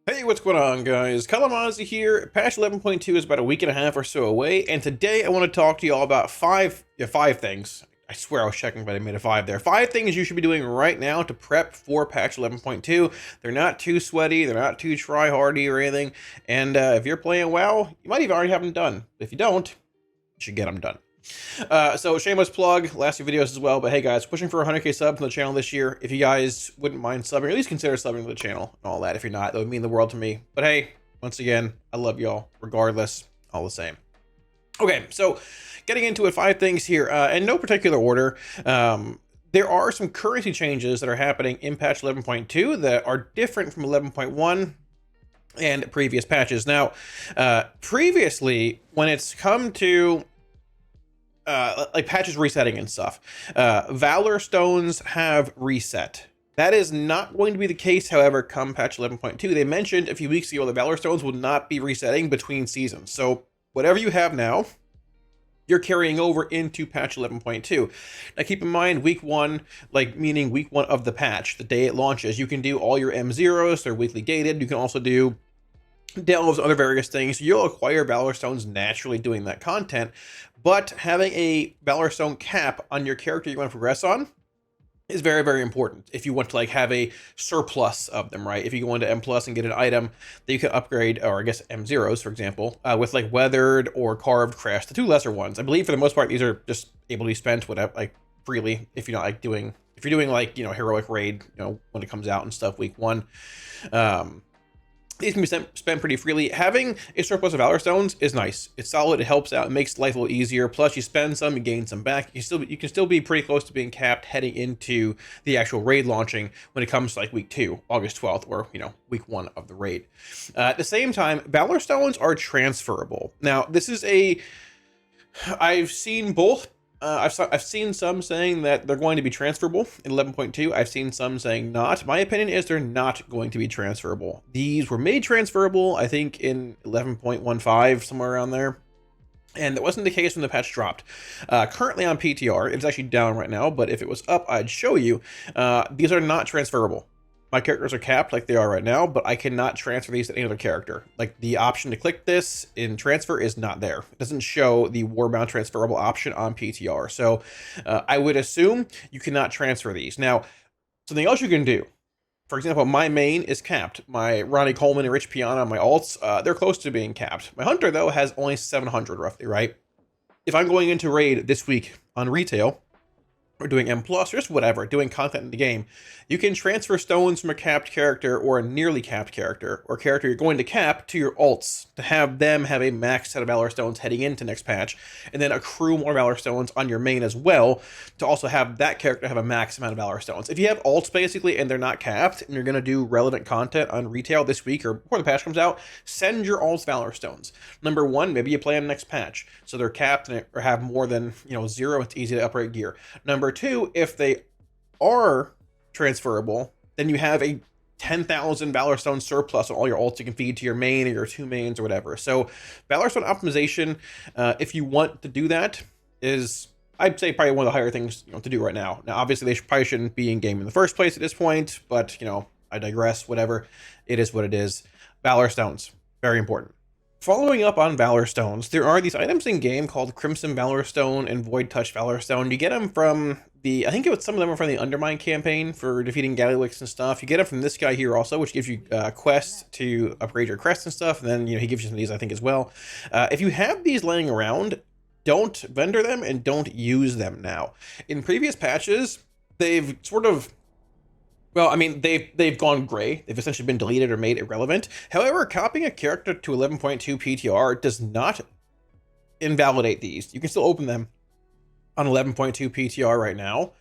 Hey, what's going on, guys? Kalamazi here. Patch 11.2 is about a week and a half or so away, and today I want to talk to you all about five things. I swear I was checking, but I made a five there. Five things you should be doing right now to prep for patch 11.2. They're not too sweaty, they're not too try-hardy or anything, and if you're playing WoW, you might even already have them done. If you don't, you should get them done. So shameless plug, last few videos as well, but hey guys, pushing for 100k subs on the channel this year. If you guys wouldn't mind subbing, or at least consider subbing to the channel and all that. If you're not, that would mean the world to me. But hey, once again, I love y'all regardless, all the same. Okay, so getting into it, five things here, in no particular order. There are some currency changes that are happening in patch 11.2 that are different from 11.1 and previous patches. Now, previously, when it's come to like patches resetting and stuff, Valorstones have reset. That is not going to be the case, however, come patch 11.2. They mentioned a few weeks ago that Valorstones will not be resetting between seasons. So whatever you have now, you're carrying over into patch 11.2. Now keep in mind, week one, like meaning week one of the patch, the day it launches, you can do all your M0s, they're weekly gated. You can also do delves, other various things. You'll acquire Valorstones naturally doing that content, but having a Valorstone cap on your character you want to progress on is very, very important if you want to like have a surplus of them, right? If you go into M plus and get an item that you can upgrade, or I guess M0s, for example, with like weathered or carved crest, the two lesser ones. I believe for the most part, these are just able to be spent whatever, like freely, if you're not like doing, if you're doing like, you know, heroic raid, you know, when it comes out and stuff week one. These can be spent pretty freely. Having a surplus of Valorstones is nice. It's solid. It helps out. It makes life a little easier. Plus, you spend some, you gain some back. You can still be pretty close to being capped heading into the actual raid launching when it comes to like week 2, August 12th, or you know, week 1 of the raid. At the same time, Valorstones are transferable. Now, this is I've seen both. I've seen some saying that they're going to be transferable in 11.2. I've seen some saying not. My opinion is they're not going to be transferable. These were made transferable, I think, in 11.15, somewhere around there. And that wasn't the case when the patch dropped. Currently on PTR, it's actually down right now, but if it was up, I'd show you. These are not transferable. My characters are capped like they are right now, but I cannot transfer these to any other character. Like the option to click this in transfer is not there. It doesn't show the Warbound transferable option on PTR. So I would assume you cannot transfer these. Now, something else you can do. For example, my main is capped. My Ronnie Coleman and Rich Piana, my alts, they're close to being capped. My Hunter, though, has only 700 roughly, right? If I'm going into raid this week on retail, or doing M plus, or just whatever, doing content in the game, you can transfer stones from a capped character or a nearly capped character, or character you're going to cap, to your alts, to have them have a max set of Valor Stones heading into next patch, and then accrue more Valor Stones on your main as well, to also have that character have a max amount of Valor Stones. If you have alts basically, and they're not capped, and you're going to do relevant content on retail this week, or before the patch comes out, send your alts Valor Stones. Number one, maybe you play them next patch, so they're capped and or have more than, you know, 0, it's easy to upgrade gear. Number two, if they are transferable, then you have a 10,000 Valorstone surplus on all your alts you can feed to your main or your 2 mains or whatever. So Valorstone optimization, if you want to do that, is, I'd say, probably one of the higher things, you know, to do right now. Now, obviously, they probably shouldn't be in game in the first place at this point, but, you know, I digress, whatever. It is what it is. Valorstones, very important. Following up on Valorstones, there are these items in game called Crimson Valorstone and Void Touch Valorstone. You get them from I think it was some of them are from the Undermine campaign for defeating Gallywix and stuff. You get them from this guy here also, which gives you quests to upgrade your crest and stuff. And then, you know, he gives you some of these, I think, as well. If you have these laying around, don't vendor them and don't use them now. In previous patches, they've sort of, well, I mean, they've gone gray. They've essentially been deleted or made irrelevant. However, copying a character to 11.2 PTR does not invalidate these. You can still open them on 11.2 PTR right now.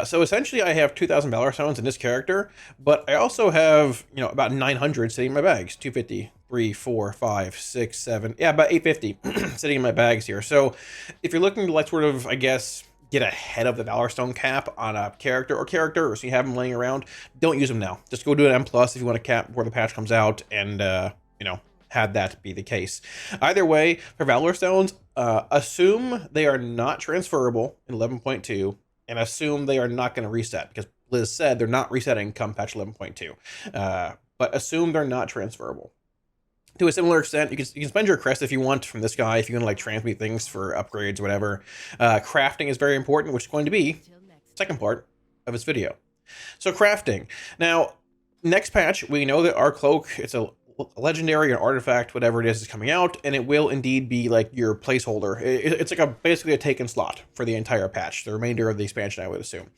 So essentially, I have 2,000 Valor Stones in this character, but I also have, you know, about 900 sitting in my bags. 250, 3, 4, 5, 6, 7, yeah, about 850 sitting in my bags here. So if you're looking to, like, sort of, I guess, get ahead of the Valorstone cap on a character or characters, so you have them laying around, don't use them now. Just go do an M plus if you want to cap before the patch comes out, and you know, had that be the case. Either way, for Valorstones, assume they are not transferable in 11.2, and assume they are not going to reset, because Liz said they're not resetting come patch 11.2. but assume they're not transferable. To a similar extent, you can spend your crest if you want from this guy, if you want to like transmute things for upgrades or whatever. Crafting is very important, which is going to be the second part of this video. So crafting. Now, next patch, we know that our cloak, it's a legendary or artifact, whatever it is coming out, and it will indeed be like your placeholder. It's like basically a taken slot for the entire patch, the remainder of the expansion, I would assume.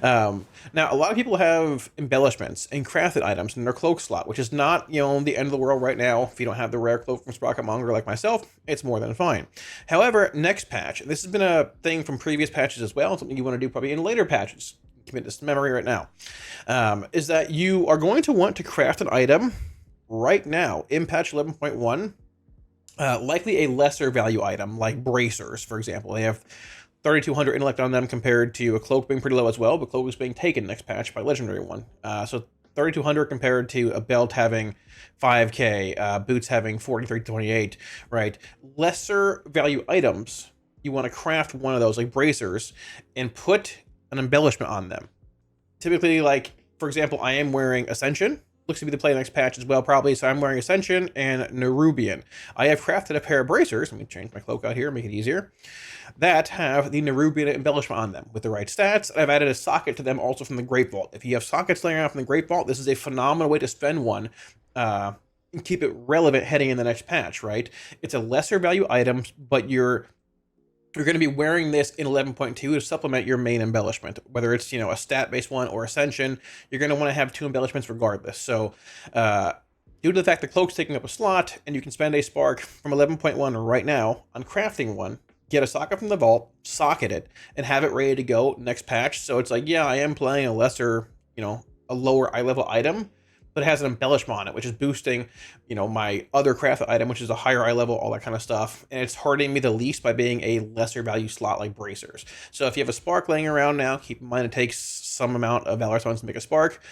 Now, a lot of people have embellishments and crafted items in their cloak slot, which is not, the end of the world right now. If you don't have the rare cloak from Sprocket Monger like myself, it's more than fine. However, next patch, this has been a thing from previous patches as well, something you want to do probably in later patches, commit this to memory right now, is that you are going to want to craft an item right now in patch 11.1, likely a lesser value item like bracers, for example. They have 3,200 intellect on them compared to a cloak being pretty low as well, but cloak is being taken next patch by legendary one. So 3,200 compared to a belt having 5k, boots having 4328, right? Lesser value items, you want to craft one of those like bracers and put an embellishment on them. Typically, like, for example, I am wearing Ascension. Looks to be the play next patch as well, probably. So I'm wearing Ascension and Nerubian. I have crafted a pair of bracers. Let me change my cloak out here, make it easier. That have the Nerubian embellishment on them with the right stats. And I've added a socket to them also from the Great Vault. If you have sockets laying out from the Great Vault, this is a phenomenal way to spend one and keep it relevant heading in the next patch, right? It's a lesser value item, but you're going to be wearing this in 11.2 to supplement your main embellishment, whether it's, a stat-based one or Ascension. You're going to want to have two embellishments regardless. So due to the fact the cloak's taking up a slot and you can spend a spark from 11.1 right now on crafting one, get a socket from the vault, socket it, and have it ready to go next patch. So it's like, yeah, I am playing a lesser, a lower eye level item, but it has an embellishment on it, which is boosting, my other craft item, which is a higher eye level, all that kind of stuff. And it's hurting me the least by being a lesser value slot like bracers. So if you have a spark laying around now, keep in mind it takes some amount of Valorstones to make a spark.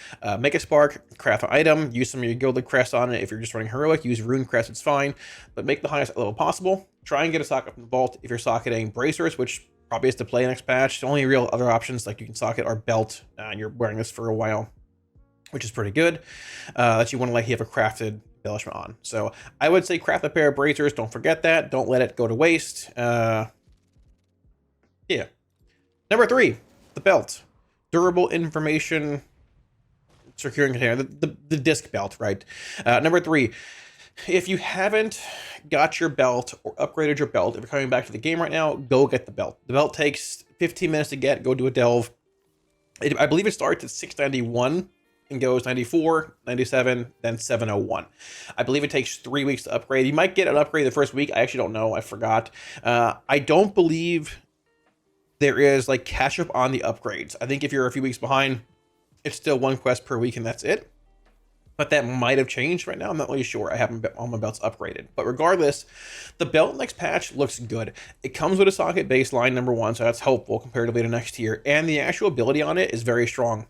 Craft an item, use some of your gilded crest on it. If you're just running heroic, use rune crest, it's fine. But make the highest level possible. Try and get a socket from the vault if you're socketing bracers, which probably is to play next patch. The only real other options like you can socket are belt, and you're wearing this for a while, which is pretty good, that you want to have a crafted embellishment on. So I would say craft a pair of bracers. Don't forget that. Don't let it go to waste. Yeah. Number 3, the belt. Durable information securing container. The disc belt, right? Number 3, if you haven't got your belt or upgraded your belt, if you're coming back to the game right now, go get the belt. The belt takes 15 minutes to get. Go do a delve. I believe it starts at 691. And goes 94, 97, then 701. I believe it takes 3 weeks to upgrade. You might get an upgrade the first week. I actually don't know. I forgot. I don't believe there is like catch up on the upgrades. I think if you're a few weeks behind, it's still 1 quest per week and that's it. But that might have changed right now. I'm not really sure. I haven't all my belts upgraded. But regardless, the belt next patch looks good. It comes with a socket baseline, number 1, so that's helpful comparatively to next tier. And the actual ability on it is very strong.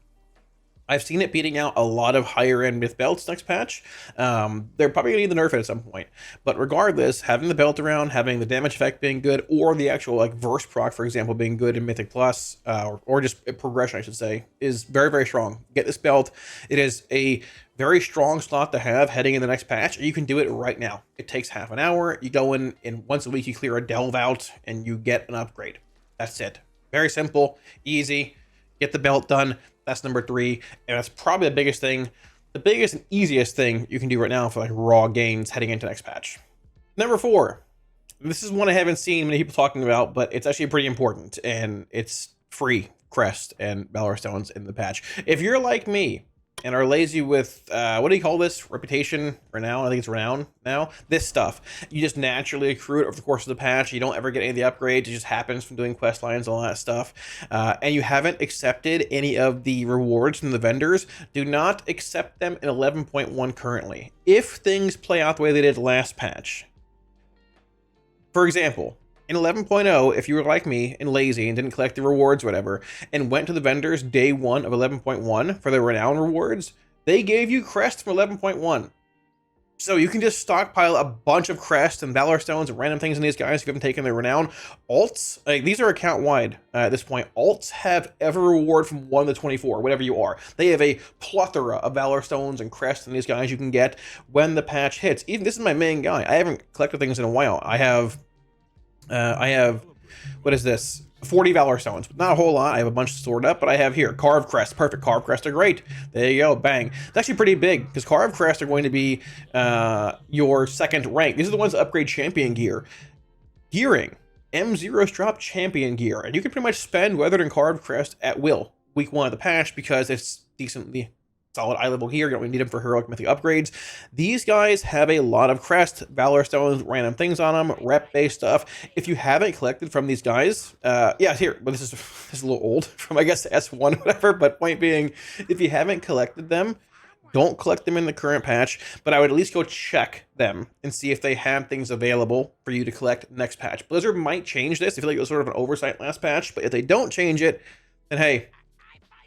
I've seen it beating out a lot of higher end myth belts next patch. They're probably gonna need the nerf it at some point. But regardless, having the belt around, having the damage effect being good, or the actual like verse proc, for example, being good in Mythic Plus, or just progression, I should say, is very, very strong. Get this belt. It is a very strong slot to have heading in the next patch. You can do it right now. It takes half an hour. You go in and once a week you clear a delve out and you get an upgrade. That's it. Very simple, easy. Get the belt done. That's number 3, and that's probably the biggest thing, the biggest and easiest thing you can do right now for like raw gains heading into next patch. Number 4, this is one I haven't seen many people talking about, but it's actually pretty important, and it's free crest and Valorstones in the patch. If you're like me and are lazy with, what do you call this? Reputation? Renown? I think it's Renown now. This stuff. You just naturally accrue it over the course of the patch. You don't ever get any of the upgrades. It just happens from doing quest lines, all that stuff. And you haven't accepted any of the rewards from the vendors. Do not accept them in 11.1 currently. If things play out the way they did last patch. For example, in 11.0, if you were like me and lazy and didn't collect the rewards or whatever, and went to the vendors day 1 of 11.1 for the Renown rewards, they gave you crest from 11.1. So you can just stockpile a bunch of crests and Valorstones and random things in these guys if you haven't taken their renown. Alts, like these are account wide at this point. Alts have every reward from 1 to 24, whatever you are. They have a plethora of Valorstones and crests in these guys you can get when the patch hits. Even this is my main guy. I haven't collected things in a while. I have, what is this? 40 Valor Stones, not a whole lot. I have a bunch stored up, but I have here Carved Crest. Perfect. Carved Crest are great. There you go. Bang. It's actually pretty big because Carved Crest are going to be your second rank. These are the ones that upgrade champion gear. Gearing. M0's drop champion gear, and you can pretty much spend Weathered and Carved Crest at will week 1 of the patch because it's decently solid eye level gear. You don't really need them for heroic mythic upgrades. These guys have a lot of crest, Valor Stones, random things on them, rep based stuff. If you haven't collected from these guys, yeah, here, but this is a little old from I guess S1 or whatever. But point being, if you haven't collected them, don't collect them in the current patch, but I would at least go check them and see if they have things available for you to collect next patch. Blizzard might change this. I feel like it was sort of an oversight last patch, but if they don't change it, then hey,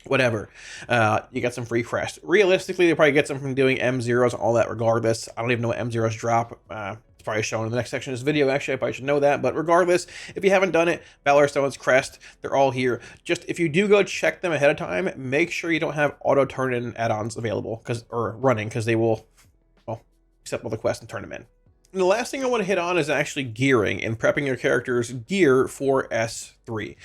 whatever. You got some free crest. Realistically, they probably get some from doing M0s and all that regardless. I don't even know what M0s drop. It's probably shown in the next section of this video. Actually, I probably should know that. But regardless, if you haven't done it, Valorstones, crest, they're all here. Just if you do go check them ahead of time, make sure you don't have auto turn-in add-ons available or running, because they will, well, accept all the quests and turn them in. And the last thing I want to hit on is actually gearing and prepping your character's gear for S3.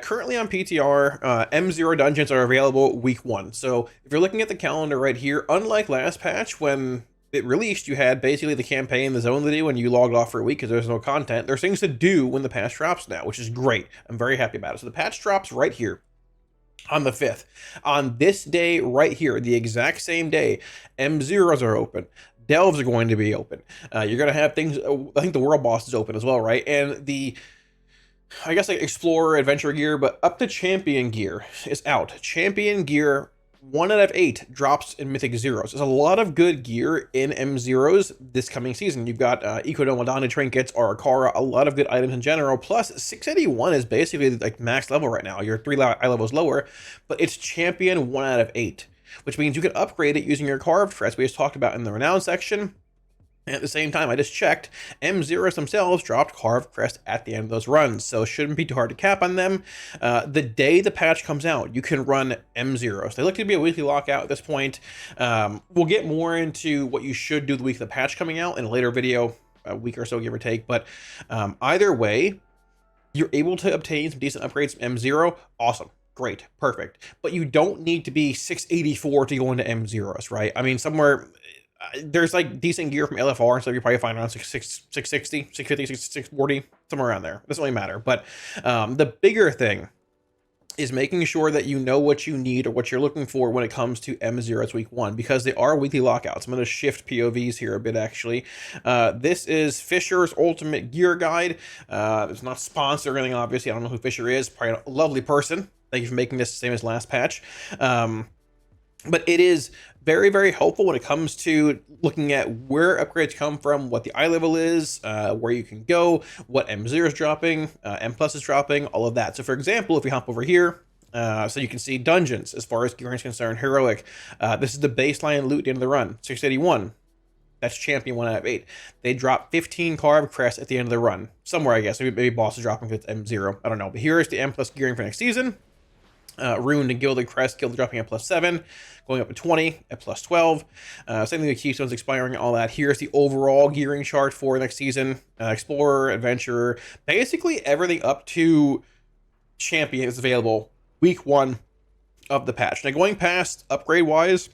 Currently on PTR, M0 dungeons are available week 1. So if you're looking at the calendar right here, unlike last patch when it released, you had basically the campaign, the zone to do, and you logged off for a week because there's no content. There's things to do when the patch drops now, which is great. I'm very happy about it. So the patch drops right here on the 5th. On this day right here, the exact same day, M0s are open. Delves are going to be open. You're going to have things, I think the world boss is open as well, right? And the, I guess like explorer adventure gear, but up to champion gear is out. Champion gear 1 out of 8 drops in Mythic Zeros. There's a lot of good gear in M0s this coming season. You've got Economadani trinkets, Arakara, a lot of good items in general. Plus 681 is basically like max level right now. You're 3 eye levels lower, but it's champion 1 out of 8. Which means you can upgrade it using your carved crest we just talked about in the renown section. And at the same time, I just checked, M0s themselves dropped carved crest at the end of those runs, so it shouldn't be too hard to cap on them. The day the patch comes out, you can run M0s. They look to be a weekly lockout at this point. We'll get more into what you should do the week of the patch coming out in a later video, a week or so, give or take. But either way, you're able to obtain some decent upgrades from M0. Awesome. Great, perfect. But you don't need to be 684 to go into M0s, right? I mean, somewhere there's like decent gear from LFR and stuff you probably find around 660, 650, 640, somewhere around there. It doesn't really matter. But the bigger thing is making sure that you know what you need or what you're looking for when it comes to M0's week 1, because they are weekly lockouts. I'm going to shift POVs here a bit, actually. This is Fisher's Ultimate Gear Guide. It's not sponsored or anything, obviously. I don't know who Fisher is. Probably a lovely person. Thank you for making this the same as last patch. But it is very, very helpful when it comes to looking at where upgrades come from, what the eye level is, where you can go, what M0 is dropping, M plus is dropping, all of that. So for example, if we hop over here, so you can see dungeons as far as gearing is concerned, heroic. This is the baseline loot at the end of the run, 681. That's champion 1 out of 8. They drop 15 carved crests at the end of the run. Somewhere, I guess. Maybe boss is dropping because it's M0. I don't know. But here is the M plus gearing for next season. Ruined and Gilded Crest, Gilded dropping at +7, going up to 20 at +12. Same thing with Keystones expiring, all that. Here's the overall gearing chart for next season. Explorer, Adventurer, basically everything up to Champion is available week 1 of the patch. Now going past upgrade-wise,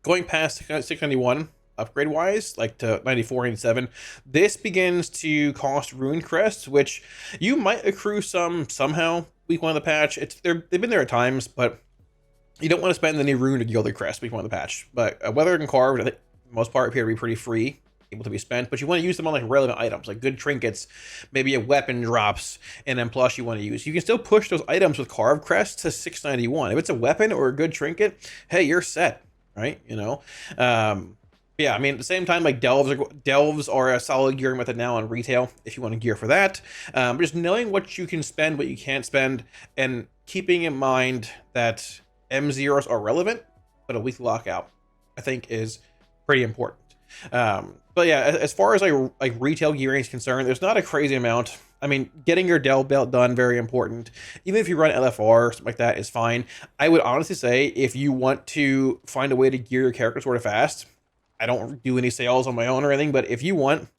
going past 691, upgrade-wise, like to 94, 97, this begins to cost Rune Crests, which you might accrue some somehow week 1 of the patch. They've been there at times, but you don't want to spend any Rune or Gilded Crest week 1 of the patch. But Weathered and Carved, I think, for the most part, appear to be pretty free, able to be spent, but you want to use them on like relevant items, like good trinkets, maybe a weapon drops, and then plus you want to use. You can still push those items with Carved Crest to 691. If it's a weapon or a good trinket, hey, you're set, right? You know? Yeah, I mean, at the same time, like delves are a solid gearing method now on retail if you want to gear for that. But just knowing what you can spend, what you can't spend, and keeping in mind that M0s are relevant, but a weekly lockout, I think, is pretty important. But yeah, as far as like retail gearing is concerned, there's not a crazy amount. I mean, getting your Dell belt done, very important. Even if you run LFR or something like that is fine. I would honestly say if you want to find a way to gear your character sort of fast, I don't do any sales on my own or anything, but if you want,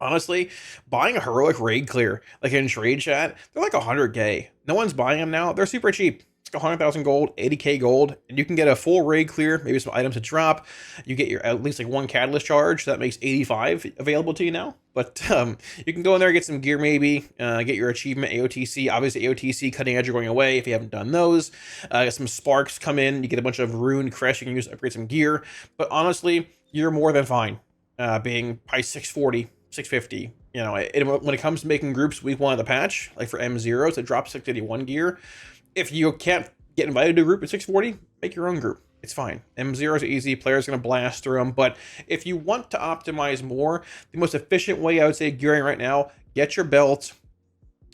honestly, buying a heroic raid clear, like in trade chat, they're like 100k. No one's buying them now. They're super cheap. It's like 100,000 gold, 80k gold, and you can get a full raid clear, maybe some items to drop. You get your at least like one catalyst charge. So that makes 85 available to you now. But you can go in there, get some gear, maybe get your achievement AOTC. Obviously, AOTC cutting edge are going away if you haven't done those. Get some sparks come in. You get a bunch of rune crest you can use to upgrade some gear. But honestly, you're more than fine being probably 640. 650. You know, when it comes to making groups week 1 of the patch, like for M0s, it drops 681 gear. If you can't get invited to a group at 640, make your own group. It's fine. M0s are easy. Players are going to blast through them. But if you want to optimize more, the most efficient way I would say gearing right now, get your belt,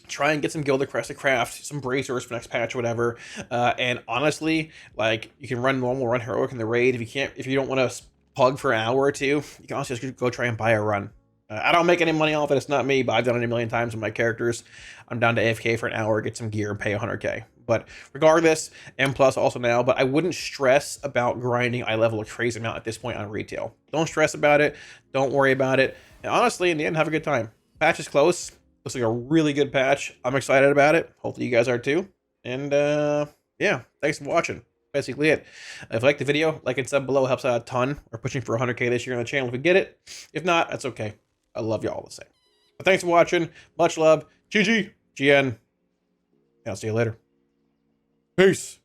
try and get some Gilded Crest to craft, some bracers for next patch or whatever. And honestly, like, you can run normal, run heroic in the raid. If you don't want to pug for an hour or two, you can also just go try and buy a run. I don't make any money off it. It's not me, but I've done it a million times with my characters. I'm down to AFK for an hour, get some gear, and pay 100k. But regardless, M plus also now. But I wouldn't stress about grinding eye level a crazy amount at this point on retail. Don't stress about it. Don't worry about it. And honestly, in the end, have a good time. Patch is close. Looks like a really good patch. I'm excited about it. Hopefully you guys are too. And yeah, thanks for watching. Basically it. If you like the video, like and sub below, helps out a ton. We're pushing for 100k this year on the channel if we get it. If not, that's okay. I love y'all the same. But thanks for watching. Much love. GG. GN. I'll see you later. Peace.